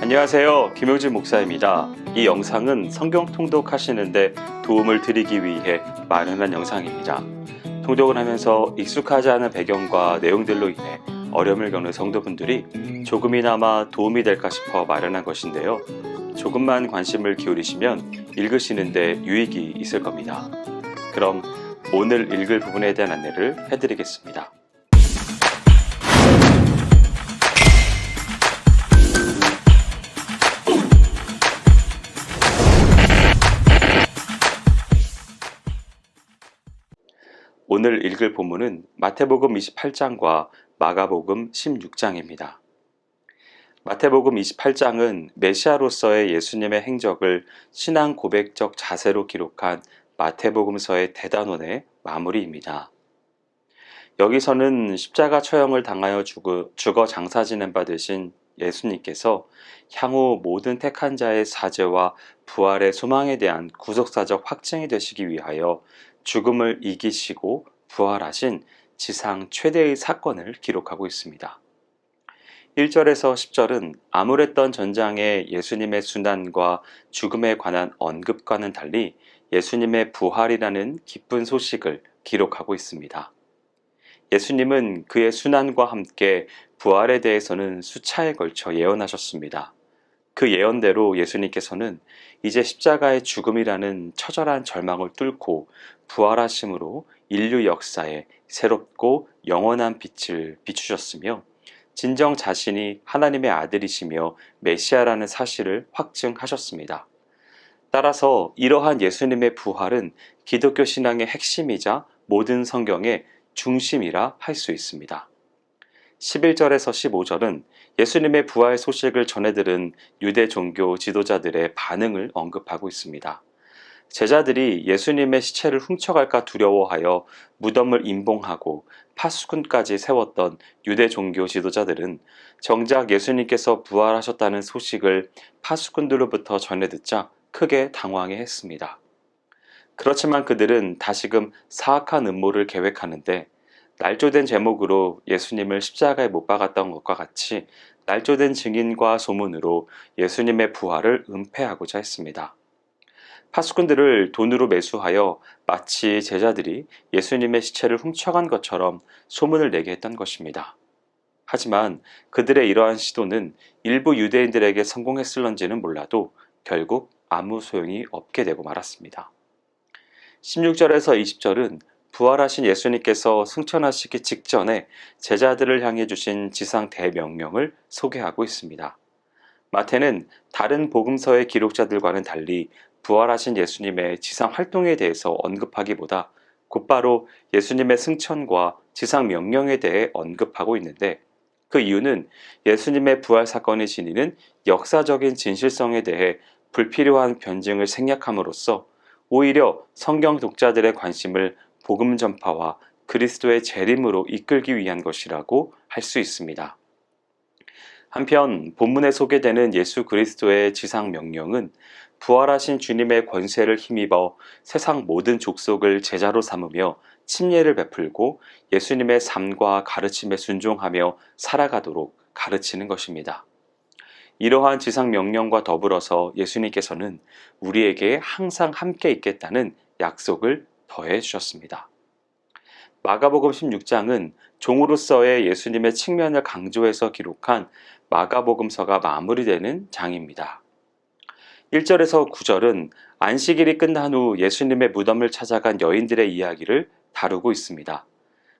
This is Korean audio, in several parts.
안녕하세요. 김효진 목사입니다. 이 영상은 성경 통독하시는데 도움을 드리기 위해 마련한 영상입니다. 통독을 하면서 익숙하지 않은 배경과 내용들로 인해 어려움을 겪는 성도분들이 조금이나마 도움이 될까 싶어 마련한 것인데요. 조금만 관심을 기울이시면 읽으시는데 유익이 있을 겁니다. 그럼 오늘 읽을 부분에 대한 안내를 해드리겠습니다. 오늘 읽을 본문은 마태복음 28장과 마가복음 16장입니다. 마태복음 28장은 메시아로서의 예수님의 행적을 신앙 고백적 자세로 기록한 마태복음서의 대단원의 마무리입니다. 여기서는 십자가 처형을 당하여 죽어 장사 지낸 바 되신 예수님께서 향후 모든 택한 자의 사죄와 부활의 소망에 대한 구속사적 확증이 되시기 위하여 죽음을 이기시고 부활하신 지상 최대의 사건을 기록하고 있습니다. 1절에서 10절은 암울했던 전장의 예수님의 순환과 죽음에 관한 언급과는 달리 예수님의 부활이라는 기쁜 소식을 기록하고 있습니다. 예수님은 그의 순환과 함께 부활에 대해서는 수차에 걸쳐 예언하셨습니다. 그 예언대로 예수님께서는 이제 십자가의 죽음이라는 처절한 절망을 뚫고 부활하심으로 인류 역사에 새롭고 영원한 빛을 비추셨으며 진정 자신이 하나님의 아들이시며 메시아라는 사실을 확증하셨습니다. 따라서 이러한 예수님의 부활은 기독교 신앙의 핵심이자 모든 성경의 중심이라 할 수 있습니다. 11절에서 15절은 예수님의 부활 소식을 전해들은 유대 종교 지도자들의 반응을 언급하고 있습니다. 제자들이 예수님의 시체를 훔쳐갈까 두려워하여 무덤을 임봉하고 파수꾼까지 세웠던 유대 종교 지도자들은 정작 예수님께서 부활하셨다는 소식을 파수꾼들로부터 전해 듣자 크게 당황해했습니다. 그렇지만 그들은 다시금 사악한 음모를 계획하는데 날조된 제목으로 예수님을 십자가에 못 박았던 것과 같이 날조된 증인과 소문으로 예수님의 부활을 은폐하고자 했습니다. 파수꾼들을 돈으로 매수하여 마치 제자들이 예수님의 시체를 훔쳐간 것처럼 소문을 내게 했던 것입니다. 하지만 그들의 이러한 시도는 일부 유대인들에게 성공했을런지는 몰라도 결국 아무 소용이 없게 되고 말았습니다. 16절에서 20절은 부활하신 예수님께서 승천하시기 직전에 제자들을 향해 주신 지상 대명령을 소개하고 있습니다. 마태는 다른 복음서의 기록자들과는 달리 부활하신 예수님의 지상 활동에 대해서 언급하기보다 곧바로 예수님의 승천과 지상 명령에 대해 언급하고 있는데 그 이유는 예수님의 부활 사건이 지니는 역사적인 진실성에 대해 불필요한 변증을 생략함으로써 오히려 성경 독자들의 관심을 복음 전파와 그리스도의 재림으로 이끌기 위한 것이라고 할 수 있습니다. 한편 본문에 소개되는 예수 그리스도의 지상 명령은 부활하신 주님의 권세를 힘입어 세상 모든 족속을 제자로 삼으며 침례를 베풀고 예수님의 삶과 가르침에 순종하며 살아가도록 가르치는 것입니다. 이러한 지상 명령과 더불어서 예수님께서는 우리에게 항상 함께 있겠다는 약속을 더해 주셨습니다. 마가복음 16장은 종으로서의 예수님의 측면을 강조해서 기록한 마가복음서가 마무리되는 장입니다. 1절에서 9절은 안식일이 끝난 후 예수님의 무덤을 찾아간 여인들의 이야기를 다루고 있습니다.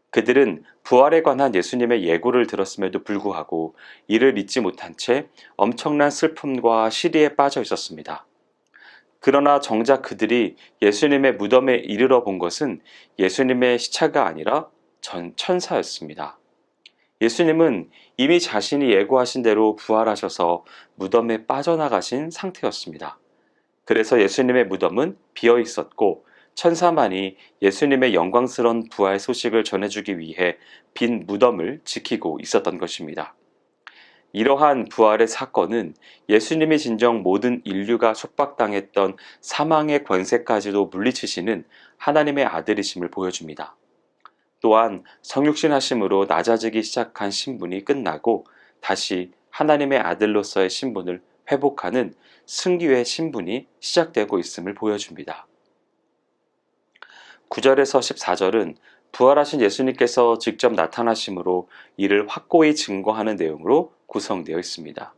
그들은 부활에 관한 예수님의 예고를 들었음에도 불구하고 이를 믿지 못한 채 엄청난 슬픔과 시리에 빠져 있었습니다. 그러나 정작 그들이 예수님의 무덤에 이르러 본 것은 예수님의 시체가 아니라 천사였습니다. 예수님은 이미 자신이 예고하신 대로 부활하셔서 무덤에 빠져나가신 상태였습니다. 그래서 예수님의 무덤은 비어 있었고 천사만이 예수님의 영광스러운 부활 소식을 전해주기 위해 빈 무덤을 지키고 있었던 것입니다. 이러한 부활의 사건은 예수님이 진정 모든 인류가 속박당했던 사망의 권세까지도 물리치시는 하나님의 아들이심을 보여줍니다. 또한 성육신하심으로 낮아지기 시작한 신분이 끝나고 다시 하나님의 아들로서의 신분을 회복하는 승리의 신분이 시작되고 있음을 보여줍니다. 9절에서 14절은 부활하신 예수님께서 직접 나타나심으로 이를 확고히 증거하는 내용으로 구성되어 있습니다.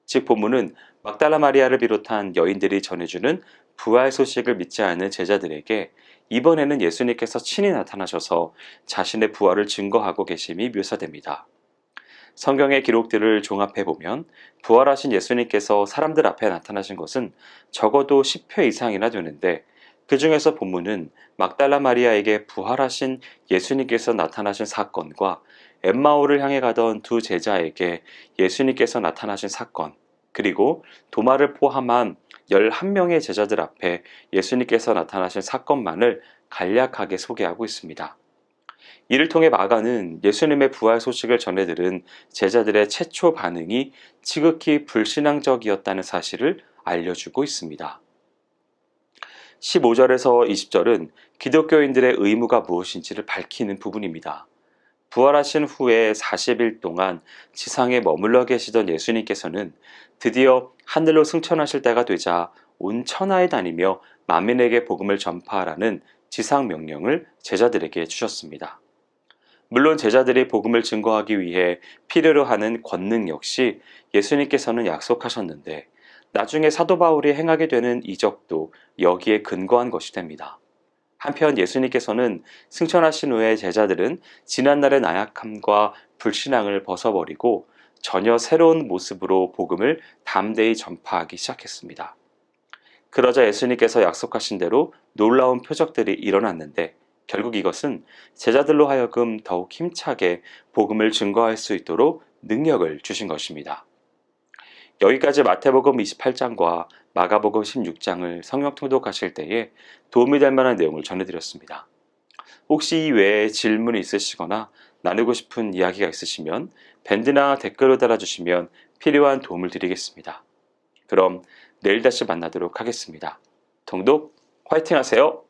즉 본문은 막달라 마리아를 비롯한 여인들이 전해주는 부활 소식을 믿지 않은 제자들에게 이번에는 예수님께서 친히 나타나셔서 자신의 부활을 증거하고 계심이 묘사됩니다. 성경의 기록들을 종합해 보면 부활하신 예수님께서 사람들 앞에 나타나신 것은 적어도 10회 이상이나 되는데, 그 중에서 본문은 막달라 마리아에게 부활하신 예수님께서 나타나신 사건과 엠마오를 향해 가던 두 제자에게 예수님께서 나타나신 사건, 그리고 도마를 포함한 11명의 제자들 앞에 예수님께서 나타나신 사건만을 간략하게 소개하고 있습니다. 이를 통해 마가는 예수님의 부활 소식을 전해 들은 제자들의 최초 반응이 지극히 불신앙적이었다는 사실을 알려주고 있습니다. 15절에서 20절은 기독교인들의 의무가 무엇인지를 밝히는 부분입니다. 부활하신 후에 40일 동안 지상에 머물러 계시던 예수님께서는 드디어 하늘로 승천하실 때가 되자 온 천하에 다니며 만민에게 복음을 전파하라는 지상 명령을 제자들에게 주셨습니다. 물론 제자들이 복음을 증거하기 위해 필요로 하는 권능 역시 예수님께서는 약속하셨는데, 나중에 사도 바울이 행하게 되는 이적도 여기에 근거한 것이 됩니다. 한편 예수님께서는 승천하신 후에 제자들은 지난날의 나약함과 불신앙을 벗어버리고 전혀 새로운 모습으로 복음을 담대히 전파하기 시작했습니다. 그러자 예수님께서 약속하신 대로 놀라운 표적들이 일어났는데, 결국 이것은 제자들로 하여금 더욱 힘차게 복음을 증거할 수 있도록 능력을 주신 것입니다. 여기까지 마태복음 28장과 마가복음 16장을 성경 통독하실 때에 도움이 될 만한 내용을 전해드렸습니다. 혹시 이 외에 질문이 있으시거나 나누고 싶은 이야기가 있으시면 밴드나 댓글로 달아주시면 필요한 도움을 드리겠습니다. 그럼 내일 다시 만나도록 하겠습니다. 통독 화이팅 하세요.